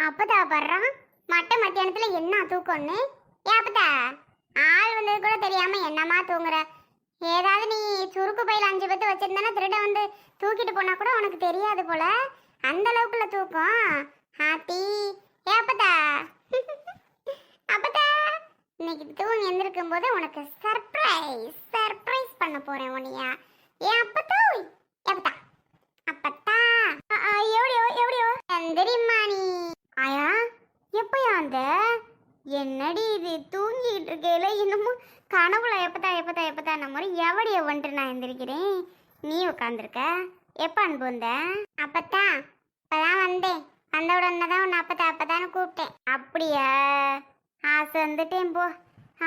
அப்பதா வர்றான் மட்ட மத்தியானத்துல என்ன தூக்கம்னு. ஏப்பதா ஆள் வந்தது கூட தெரியாம என்னமா தூங்குற? ஏதாவது நீ சுருக்கு பையில 5 பத்து வச்சிருந்தானா திருட வந்து தூக்கிட்டு போனா கூட உனக்கு தெரியாது போல. அந்த அளவுக்குள்ள தூக்கம். ஹாப்பி ஏப்பதா அப்பதா இன்னைக்கு தூங்கி எந்திருக்கும் போது உனக்கு சர்ப்ரைஸ் பண்ண போறேன் உன்னையா. ஏன் அப்பதா ஏப்பதா அப்பத்தா எவடியோ எந்திரிம்மா நீ. ஆயா எப்பயா அந்த என்னடி இது தூங்கிட்டு இருக்கையில இன்னமும் கனவுல எப்பதா நம்ம எவடிய வந்துட்டு நான் எந்திரிக்கிறேன். நீ உட்காந்துருக்க எப்ப அன்பு வந்த? அப்பத்தா இப்பதான் வந்தேன். வந்த உடனே தான் உன்னை அப்பதான்னு கூப்பிட்டேன். அப்படியா? ஆசை வந்துட்டேன் போ.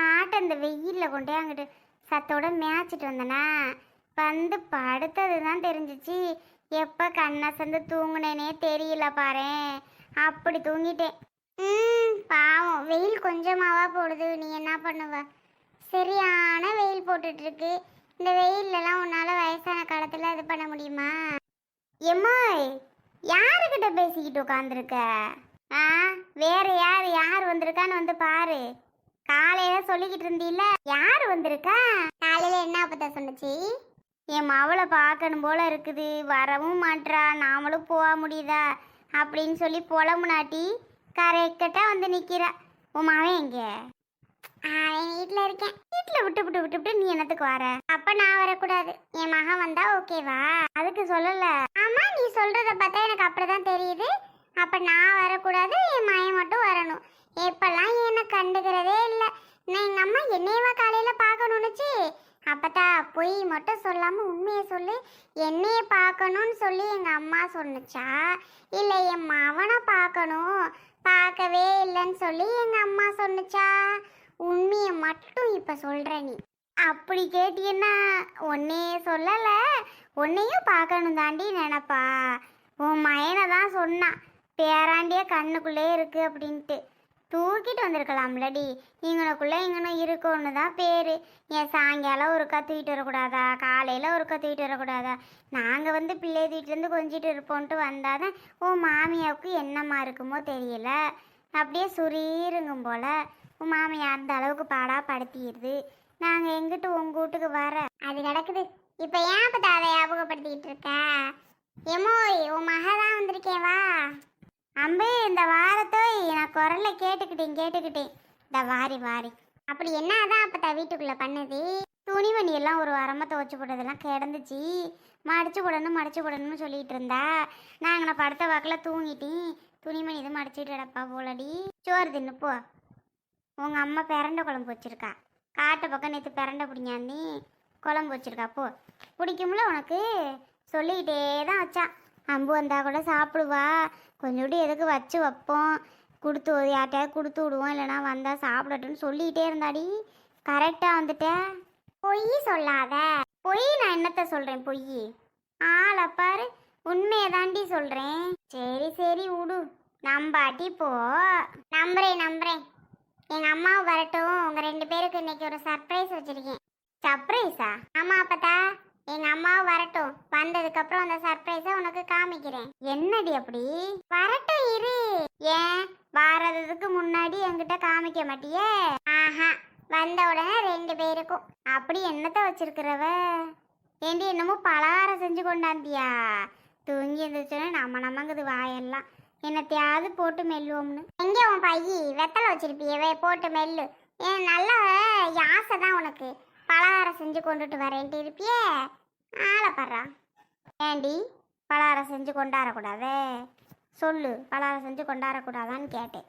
ஆட்டை அந்த வெயிலில் கொண்டே அங்கிட்டு சத்தோட மேய்ச்சிட்டு வந்தனா வந்து படுத்தது தான் தெரிஞ்சிச்சு. எப்போ கண்ணை சந்து தூங்குனேனே தெரியல பாரேன். அப்படி தூங்கிட்டேன். பாவம் வெயில் கொஞ்சமாவா போடுது. நீ என்ன பண்ணுவ? சரியான வெயில் போட்டுட்டு இருக்கு. இந்த வெயிலெல்லாம் உன்னால வயசான காலத்தில் இது பண்ண முடியுமா? எம்மாய் யாருக்கிட்ட பேசிக்கிட்டு உட்காந்துருக்க? வேற யார் வந்திருக்கான்னு வந்து பாரு. காலையில சொல்லிக்கிட்டு இருந்தீல்ல யார் வந்திருக்கா? காலையில என்ன அப்பதா சொன்னுச்சு? என் மவளை பார்க்கணும் போல இருக்குது, வரவும் மாட்றா, நாமளும் போக முடியுதா அப்படின்னு சொல்லி புலம்புனாட்டி கரெக்டா வந்து நிக்கிறா. உன் மவன் எங்க? வீட்டில் இருக்கேன். வீட்டில் விட்டு நீ என்னத்துக்கு வர? அப்ப நான் வரக்கூடாது. என் மகன் வந்தா ஓகேவா? அதுக்கு சொல்லல. ஆமா நீ சொல்றத பார்த்தா எனக்கு அப்படிதான் தெரியுது. அப்ப நான் வரக்கூடாது, என் மகன் மட்டும் வரணும். எப்பெல்லாம் என்னை கண்டுக்கிறதே இல்லை. நான் எங்க அம்மா என்னையவா காலையில பார்க்கணும்னுச்சு. அப்பதா பொய் மட்டும் சொல்லாம உண்மையை சொல்லு. என்னைய பார்க்கணும்னு சொல்லி எங்க அம்மா சொன்னுச்சா இல்லை என் மவனை பார்க்கணும் பார்க்கவே இல்லைன்னு சொல்லி எங்க அம்மா சொன்னுச்சா? உண்மையை மட்டும் இப்ப சொல்ற நீ. அப்படி கேட்டீன்னா உன்னையே சொல்லல, உன்னையும் பார்க்கணும் தாண்டி நினைப்பா. உன் மயனை தான் சொன்னான் பேராண்டிய கண்ணுக்குள்ளே இருக்கு அப்படின்ட்டு. தூக்கிட்டு வந்திருக்கலாம்லடி. இங்கனும் இருக்குன்னு தான் பேரு. என் சாயங்காலம் ஒருக்கா தூக்கிட்டு வரக்கூடாதா? காலையில் ஒருக்கா தூக்கிட்டு வரக்கூடாதா? நாங்கள் வந்து பிள்ளை தூக்கிட்டு கொஞ்சிட்டு இருப்போன்ட்டு வந்தாதான் உன் மாமியாவுக்கு என்னம்மா இருக்குமோ தெரியல. அப்படியே சுரீருங்கும் போல உன் மாமியா அந்த அளவுக்கு பாடா படுத்திடுது. நாங்கள் எங்கிட்டு உங்கள் வீட்டுக்கு வர அது கிடக்குது. இப்போ ஏன் இப்போ அதை ஞாபகப்படுத்திக்கிட்டு இருக்க? எமோய் உன் மக தான் வந்திருக்கேன் வா. அம்பே இந்த வாரத்தோய் நான் குரல்ல கேட்டுக்கிட்டேன். இந்த வாரி அப்படி என்ன அதான் அப்போ வீட்டுக்குள்ளே பண்ணது? துணிமணி எல்லாம் ஒரு வாரமாக துவச்சி போட்டதெல்லாம் கிடந்துச்சு. மடிச்சு போடணும்னு சொல்லிட்டு இருந்தா. நான் படுத்த வாக்கில் தூங்கிட்டேன். துணிமணி இது மடிச்சுட்டு கிடப்பா போலடி. சோறு தின்னு போ. உங்கள் அம்மா பிரண்ட குழம்பு வச்சிருக்கா. காட்டு பக்கம் நேற்று பிரண்ட பிடிங்காந்தி குழம்பு வச்சிருக்கா. போ பிடிக்கும்ல உனக்கு? சொல்லிக்கிட்டே தான் வச்சான். அம்பு வந்தால் கூட சாப்பிடுவா. கொஞ்சோண்டு எதுக்கு வச்சு வைப்போம், கொடுத்து யார்ட்டையாவது கொடுத்து விடுவோம், இல்லைனா வந்தால் சாப்பிடட்டுன்னு சொல்லிக்கிட்டே இருந்தாடி. கரெக்டாக வந்துட்டேன். பொய் சொல்லாத. பொய் நான் என்னத்த சொல்கிறேன்? பொய் ஆளை பாரு. உண்மையை தாண்டி சொல்கிறேன். சரி விடு நம்பாட்டி போ. நம்புறேன். எங்கள் அம்மாவும் வரட்டும். உங்கள் 2 பேருக்கு இன்னைக்கு ஒரு சர்ப்ரைஸ் வச்சுருக்கேன். சர்ப்ரைஸா? ஆமாம் அப்பதா எங்க அம்மாவும் வரட்டும். வந்ததுக்கப்புறம் அந்த சர்ப்ரைஸை உனக்கு காமிக்கிறேன். என்னடி அப்படி? வரட்டும் இரு. ஏன் வாரதுக்கு முன்னாடி என்கிட்ட காமிக்க மாட்டியே? ஆஹா வந்த உடனே 2 பேருக்கும். அப்படி என்னத்த வச்சிருக்கிறவ? ஏண்டி என்னமோ பலகாரம் செஞ்சு கொண்டாந்தியா? தூங்கி இருந்துச்சுன்னா நமங்குது வாயெல்லாம். என்னத்தையாவது போட்டு மெல்லுவோம்னு. எங்கே உன் பையி வெத்தலை வச்சிருப்பியவே போட்டு மெல்லு. ஏன் நல்ல ஆசை தான் உனக்கு. பலகாரம் செஞ்சு கொண்டுட்டு வரேன்ட்டு இருப்பியே. ஆளப்படுறா. ஏண்டி பலகாரம் செஞ்சு கொண்டாடக்கூடாதே? சொல்லு, பலகாரம் செஞ்சு கொண்டாடக்கூடாதான்னு கேட்டேன்.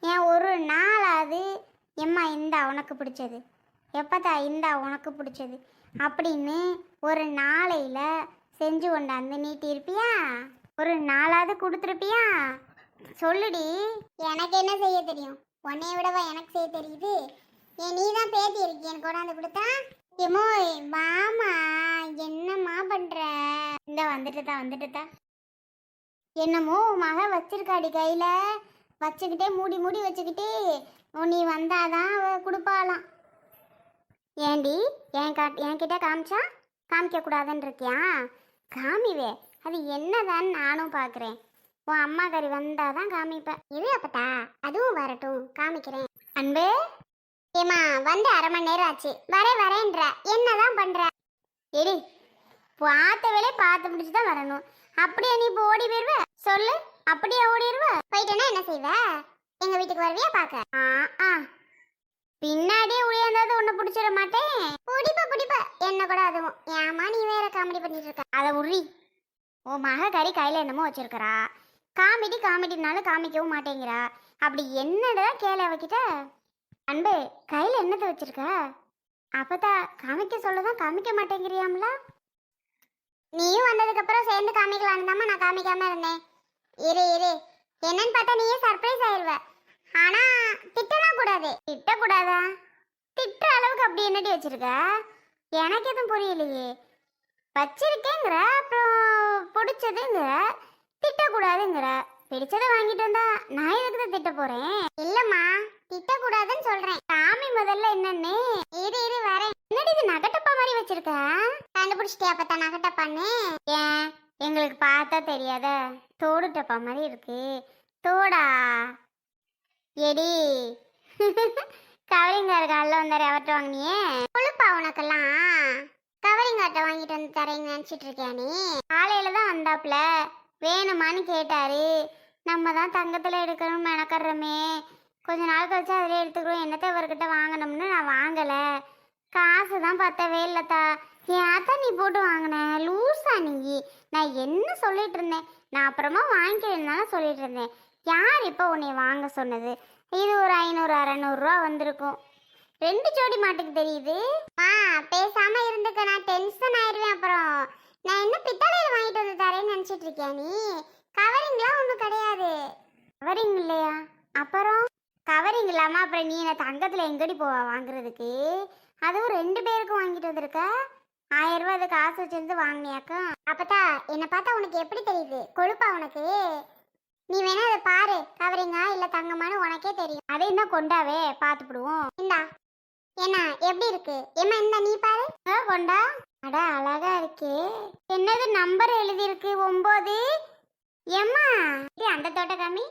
ஏன் ஒரு நாளாவது எம்மா இந்தா உனக்கு பிடிச்சது, எப்பத்தா இந்தா உனக்கு பிடிச்சது அப்படின்னு ஒரு நாளையில் செஞ்சு கொண்டாந்து நீட்டி இருப்பியா? ஒரு நாளாவது கொடுத்துருப்பியா? சொல்லுடி. எனக்கு என்ன செய்ய தெரியும்? உன்னைய விடவா எனக்கு செய்ய தெரியுது? ஏன் நீ தான் பேத்தி இருக்கேன்னு கொண்டாந்து கொடுத்தா? எமோய் மாமா என்னம்மா பண்ற? இந்த வந்துட்டுதா என்னமோ மக வச்சிருக்காடி கையில. வச்சுக்கிட்டே மூடி வச்சுக்கிட்டே நீ வந்தாதான் அவ கொடுப்பாளாம். ஏண்டி என்கிட்ட காமிச்சா காமிக்க கூடாதுன்னு இருக்கியா? காமிவே அது என்னதான்னு நானும் பார்க்குறேன். உன் அம்மா கறி வந்தாதான் காமிப்பேன். இது அப்பத்தா, அதுவும் வரட்டும், காமிக்கிறேன். அன்பு, ஏமா வந்து 1/2 மணி நேரம் ஆச்சு, வரேன்ற, என்னதான் பண்ற? எடி, பார்த்த வேலையை பார்த்து முடிச்சு தான் வரணும். அப்படியே நீ இப்போ ஓடி போயிருவ சொல்லு? அப்படியே ஓடிடுவ? போயிட்டேன்னா என்ன செய்வ? எங்க வீட்டுக்கு வருவியா பாக்க? பின்னாடியே உடையாந்தாது ஒண்ணு பிடிச்சிட மாட்டேன். பிடிப்ப என்ன கூட அதுவும். ஏமா நீ வேற காமெடி பண்ணிட்டு இருக்க? அதை உரி. ஓ மக கறி கையில என்னமோ வச்சிருக்கிறா, காமெடினாலும் காமிக்கவும் மாட்டேங்கிறா. அப்படி என்னடா கேள அவகிட்ட? அன்பு, கையில என்னத்தை வச்சிருக்க? அப்பதா காமிக்க சொல்லதான் காமிக்க மாட்டேங்கிறியாம்ல? நீயும் வந்ததுக்கு அப்புறம் சேர்ந்து காமிக்கலான்னு தான் நான் காமிக்காம இருந்தேன். இரு என்னன்னு பார்த்தா நீயே சர்ப்ரைஸ் ஆயிருவ. ஆனா திட்டலாம் கூடாது. திட்டக்கூடாதா? திட்டுற அளவுக்கு அப்படி என்னடி வச்சிருக்க? எனக்கு எதுவும் புரியலையே. வச்சிருக்கேங்கிற, அப்புறம் பிடிச்சதுங்கிற, திட்டக்கூடாதுங்கிற. பிடிச்சதை வாங்கிட்டு வந்தா நான் எதுக்கு தான் திட்ட போறேன்? இல்லம்மா, திட்டக்கூடாதுன்னு சொல்றேன். சாமி முதல்ல என்னன்னு. இரு வரேன். என்னடி இது நகட்டப்பா மாதிரி வச்சிருக்க? கண்டுபிடிச்சிட்டியா அப்பத்தா நகட்டப்பான்னு? ஏன் எங்களுக்கு பார்த்தா தெரியாத? தோடு டப்பா மாதிரி இருக்கு. தோடா? எடி கவரிங்கார காலில் வந்தாரு, அவர்கிட்ட வாங்கினியே கொழுப்பா உனக்கெல்லாம். கவரிங்காட்ட வாங்கிட்டு வந்து தரேன்னு நினச்சிட்டு இருக்கியா நீ? காலையில தான் வந்தாப்புல, வேணுமான்னு கேட்டாரு. நம்ம தான் தங்கத்தில் எடுக்கணும்னு மெனக்கறமே, கொஞ்ச நாள் கழிச்சு அதிலே எடுத்துக்கிறோம், என்னத்தை இவர்கிட்ட வாங்கணும்னு நான் வாங்கலை. காசு தான் பத்தவே இல்லத்தா. ஏத்தா நீ போட்டு வாங்கின? லூஸா நீ? நான் என்ன சொல்லிட்டு இருந்தேன்? நான் அப்புறமா வாங்கிக்கிறேன்னு சொல்லிட்டு இருந்தேன். யார் இப்போ உன்னை வாங்க சொன்னது? இது ஒரு 500-600 ரூபா வந்திருக்கும். 2 ஜோடி மாட்டுக்கு தெரியுது. பேசாம இருந்துக்க, நான் டென்ஷன் ஆயிடுவேன். அப்புறம் நான் என்ன பித்தளையில் வாங்கிட்டு வந்து தரேன்னு நினச்சிட்டு இருக்கியா நீ? கவரிங்லாம் ஒன்றும் கிடையாது. கவரிங் இல்லையா? அப்புறம் கவரிங் இல்லாமல் அப்புறம் நீ என்ன தங்கத்தில் எங்கடி போவா வாங்குறதுக்கு? அதுவும் 2 பேருக்கும் வாங்கிட்டு வந்திருக்க. 1000 ரூபா அது காசு வச்சிருந்து வாங்கினியாக்கா? அப்பத்தா என்னை பார்த்தா உனக்கு எப்படி தெரியுது? கொழுப்பா உனக்கு? நீ வேணா அதை பாரு, கவரிங்கா இல்ல தங்கமானு உனக்கே தெரியும். அதையும் தான் கொண்டாவே பார்த்துப்பிடுவோம். இந்தா, என்ன எப்படி இருக்கு? ஏமா இந்த நீ பாரு. கொண்டா. அட அழகா இருக்கே. என்னது நம்பர் எழுதி இருக்கு? 9. ஏம்மா அந்த தோட்ட காமி,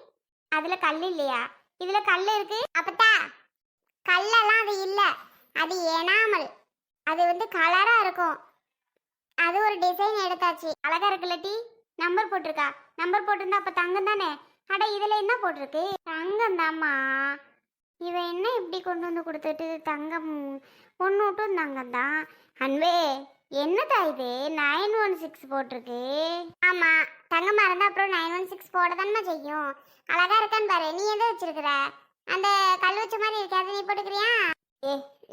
அதுல கல் இல்லையா? இதுல கல் இருக்கு. அப்பத்தா கல்லெல்லாம் அது இல்ல, அது எனாமல். அது வந்து கலரா இருக்கும். அது ஒரு டிசைன் எடுத்தாச்சு. அழகா இருக்குல்லட்டி? நம்பர் போட்டிருக்கா? நம்பர் போட்டிருந்தா அப்ப தங்கம் தானே? அட இதுல என்ன போட்டிருக்கு? தங்கம் தாம்மா. இவன் என்ன இப்படி கொண்டு வந்து கொடுத்துட்டு? தங்கம் ஒன்று விட்டும் தங்கம் தான். அன்பே, என்னதா இது 916 போட்டிருக்கு? ஆமா, தங்கமா இருந்தா அப்புறம் 916 போட தானே செய்யும். அழகா இருக்கான்னு பாரு. நீ எதை வச்சிருக்கிற? அந்த கல் வச்ச மாதிரி இருக்காது, நீ போட்டுக்கிறியா?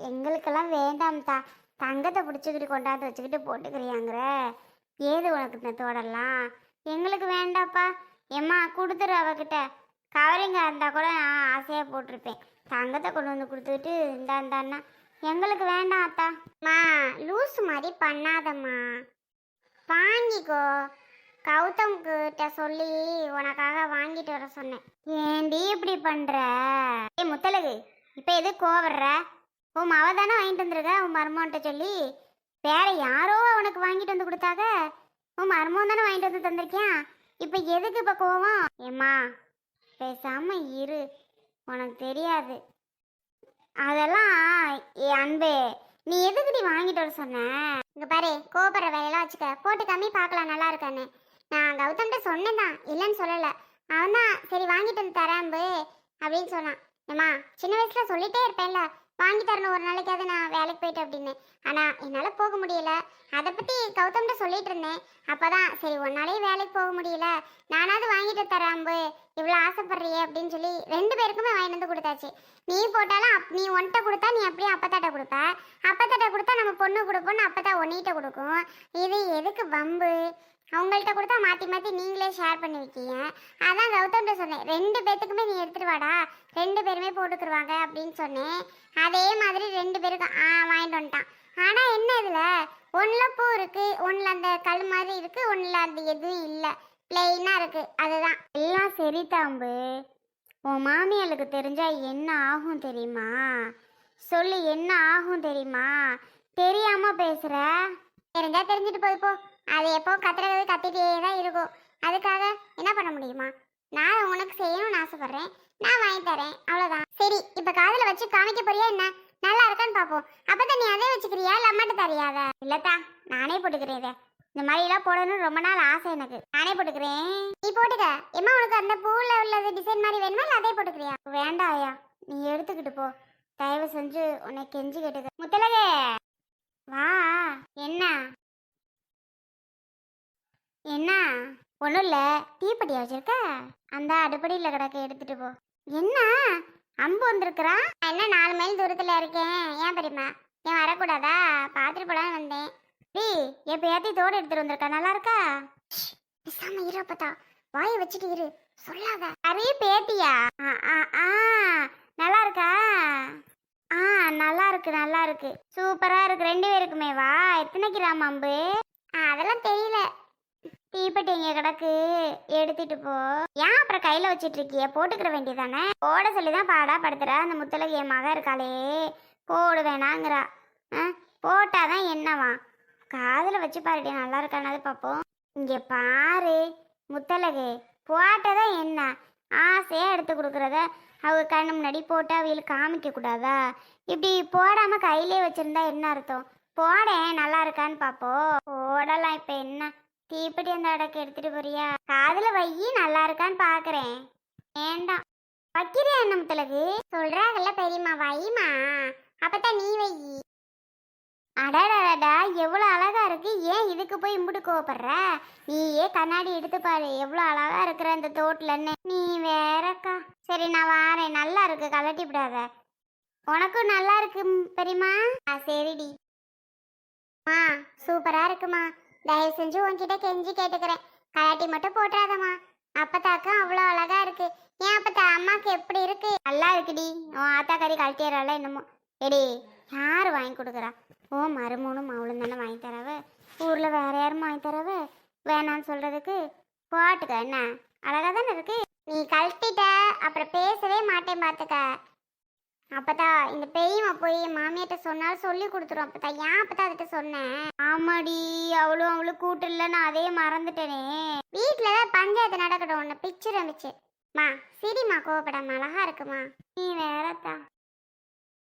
எங்களுக்கெல்லாம் வேண்டாம்தா. தங்கத்தை பிடிச்சிக்கிட்டு கொண்டாந்து வச்சுக்கிட்டு போட்டுக்கிறியாங்கிற? ஏது உனக்கு இந்த தோடெல்லாம்? எங்களுக்கு வேண்டாப்பா. ஏம்மா கொடுத்துரு அவகிட்ட. கவரிங்க இருந்தால் கூட நான் ஆசையாக போட்டிருப்பேன். தங்கத்தை கொண்டு வந்து கொடுத்துட்டு இந்தான்னா எங்களுக்கு வேண்டாம் அத்தா. மா லூஸ் மாதிரி பண்ணாதம்மா, வாங்கிக்கோ. கௌதம் கிட்ட சொல்லி உனக்காக வாங்கிட்டு வர சொன்னேன். ஏண்டி இப்படி பண்ற? முத்தலகு, இப்போ எது கோவர்ற? உன் மாவ தானே வாங்கிட்டு வந்துருக்க உன் மருமன்ட்ட சொல்லி. வேற யாரோ உனக்கு வாங்கிட்டு வந்து கொடுத்தாங்க. உன் மருமன் தானே வாங்கிட்டு வந்து தந்திருக்கியான். இப்போ எதுக்கு இப்போ கோவம்? ஏம்மா பேசாம இரு, உனக்கு தெரியாது அதெல்லாம். அன்பே, நீ எதுக்கு நீ வாங்கிட்டு வர சொன்ன? இங்க பாரு, கோபுர வேலையெல்லாம் வச்சுக்க, போட்டு கம்மி பார்க்கலாம் நல்லா இருக்கான்னு. நான் கௌதம்கிட்ட சொன்னேன் தான், இல்லைன்னு சொல்லலை. அவன் தான் சரி வாங்கிட்டு வந்து தரேன்பு அப்படின்னு சொன்னான். ஏம்மா சின்ன வயசுல சொல்லிட்டே இருப்பேன்ல, வாங்கி தரணும் ஒரு நாளைக்காவது நான் வேலைக்கு போயிட்டு அப்படின்னு. ஆனால் என்னால் போக முடியல. அதை பற்றி கௌதம்கிட்ட சொல்லிட்டு இருந்தேன். அப்போ தான் சரி ஒன்னாலே வேலைக்கு போக முடியல, நானாவது வாங்கிட்டு தரேன்பு, இவ்வளோ ஆசைப்படுறியே அப்படின்னு சொல்லி 2 பேருக்குமே வாங்கிட்டு வந்து கொடுத்தாச்சு. நீ போட்டாலும் நீ ஒன்ட்ட கொடுத்தா நீ அப்படியே அப்பத்தாட்ட கொடுப்ப, அப்பத்தாட்ட கொடுத்தா நம்ம பொண்ணு கொடுப்போன்னு அப்பத்தா ஒன்னிட்ட கொடுக்கும். இது எதுக்கு வம்பு? அவங்கள்ட்ட கொடுத்தா மாற்றி மாற்றி நீங்களே ஷேர் பண்ணி வைக்கீங்க. அதான் கௌதம்கிட்ட சொன்னேன், 2 பேத்துக்குமே நீ எடுத்துட்டு வாடா, 2 பேருமே போட்டுக்குருவாங்க அப்படின்னு சொன்னேன். அதே மாதிரி 2 பேருக்கும் வாங்கிட்டு வந்துட்டான். ஆனால் என்ன இதில் ஒன்றில் பூ இருக்குது, ஒன்றில் அந்த கல் மாதிரி இருக்குது, ஒன்றில் அந்த எதுவும் இல்லை, பிளெயினாக இருக்குது. அதுதான் எல்லாம் சரி தாம்பு. உன் மாமியாளுக்கு தெரிஞ்சா என்ன ஆகும் தெரியுமா? சொல்லு, என்ன ஆகும் தெரியுமா? தெரியாமல் பேசுகிற. தெரிஞ்சா தெரிஞ்சுட்டு போய் போ. அது எப்போ கத்துறது கத்திட்டே தான் இருக்கும். அதுக்காக என்ன பண்ண முடியுமா? நான் உனக்கு செய்யணும்னு ஆசைப்படுறேன், நான் வாங்கி தரேன், அவ்வளவுதான். சரி, இப்ப காதுல வச்சு காமிக்க போறியா என்ன? நல்லா இருக்கான்னு பாப்போம். அப்பதான் நீ அதே வச்சுக்கிறியா இல்ல அம்மாட்ட தரியாத? இல்லத்தா, நானே போட்டுக்கிறேன். இதை இந்த மாதிரி எல்லாம் போடணும்னு ரொம்ப நாள் ஆசை எனக்கு. நானே போட்டுக்கிறேன், நீ போட்டுக்க. எம்மா உனக்கு அந்த பூல உள்ளது டிசைன் மாதிரி வேணுமா இல்ல அதே போட்டுக்கிறியா? வேண்டாம் ஐயா, நீ எடுத்துக்கிட்டு போ. தயவு செஞ்சு உன்னை கெஞ்சி கேட்டுக்க. முத்தலகே வா. என்ன என்ன? ஒன்றும் இல்லை, தீப்பெட்டியா வச்சிருக்க? அந்த அடுப்படியில் கிடக்க, எடுத்துட்டு போ. என்ன அம்பு வந்திருக்கிறா? என்ன 4 மைல் தூரத்தில் இருக்கேன், ஏன் பெரியம்மா? ஏன் வரக்கூடாதா? பார்த்துட்டு போலான்னு வந்தேன். டி எப்பயாத்தி தோடு எடுத்துட்டு வந்திருக்கா, நல்லா இருக்கா? பேசாம இரு, அப்பதா வாயை வச்சுட்டு இரு, சொல்லாத. அரிய பேத்தியா? நல்லா இருக்கா? நல்லா இருக்கு, நல்லா இருக்கு, சூப்பரா இருக்கு. 2 பேருக்குமே வா. எத்தனை கிராம் அம்பு? அதெல்லாம் தெரியல. தீப்பெட்டி எங்க கிடக்கு, எடுத்துட்டு போ. ஏன் அப்புறம் கையில வச்சிட்டு இருக்கிய? போட்டுக்கிற வேண்டியதானே. போட சொல்லிதான் பாடா படுத்துறா அந்த முத்தலகு. என் மக இருக்காளே, போடு வேணாங்கிறா. போட்டாதான் என்னவா? காதுல வச்சு பாருடி, நல்லா இருக்கானது பார்ப்போம். இங்க பாரு முத்தலகு, போட்டதான் என்ன? ஆசையா எடுத்து கொடுக்குறத அவங்க கண்ணு முன்னாடி போட்டு அவங்களுக்கு காமிக்க கூடாதா? இப்படி போடாம கையிலே வச்சிருந்தா என்ன அர்த்தம்? போடேன், நல்லா இருக்கான்னு பாப்போம். போடலாம். இப்ப என்ன தீப்பெட்டி அந்த அடக்கு எடுத்துட்டு போறியா? காதுல வையி, நல்லா இருக்கான்னு பாக்குறேன். வேண்டாம், வைக்கிறியா என்ன முத்தலகு? சொல்றாங்கல்ல பெரியம்மா, வைமா. அப்பதான் நீ வை. அடாடாடா, எவ்வளோ அழகா இருக்கு. ஏன் இதுக்கு போய் இம்புட்டு கோவப்படுற? நீயே கண்ணாடி எடுத்து பாரு, எவ்வளோ அழகா இருக்கிற அந்த தோட்டலன்னு. நீ வேறக்கா. சரி, நான் வாரேன். நல்லா இருக்கு, கலட்டி விடாத. உனக்கும் நல்லா இருக்கு பெரியம்மா. சரிடி. சூப்பரா இருக்குமா. தயவு செஞ்சு உன்கிட்ட கெஞ்சி கேட்டுக்கிறேன், கலாட்டி மட்டும் போட்டுறாதம்மா. அப்பத்தாக்கும் அவ்வளோ அழகா இருக்கு. ஏன் அப்பத்தா, அம்மாக்கு எப்படி இருக்கு? நல்லா இருக்குடி. உன் ஆத்தா கறி கழட்டிடுறாள் என்னமோ. எடி, யார் வாங்கி கொடுக்குறா? ஓ மருமூணும் அவளும் தானே வாங்கி தரவ. ஊரில் வேற யாரும் வாங்கி தரவ? வேணான்னு சொல்றதுக்கு போட்டுக்க. என்ன அழகா தானே இருக்கு. நீ கழட்டிட்ட அப்புறம் பேசவே மாட்டேன் பார்த்துக்க. அப்பதா இந்த பெரியம்மா போய் மாமியார்ட்ட சொன்னாலும் சொல்லி கொடுத்துரும். அப்பதா ஏன் அப்பதா அதுகிட்ட சொன்னேன்? ஆமாடி, அவளும் கூட்டு இல்லை, நான் அதே மறந்துட்டேனே. வீட்டில் தான் பஞ்சாயத்து நடக்கட்டும், ஒன்று பிச்சு ரமிச்சு. மா சரிம்மா, கோவப்படாம, அழகா இருக்குமா. நீ வேறத்தா.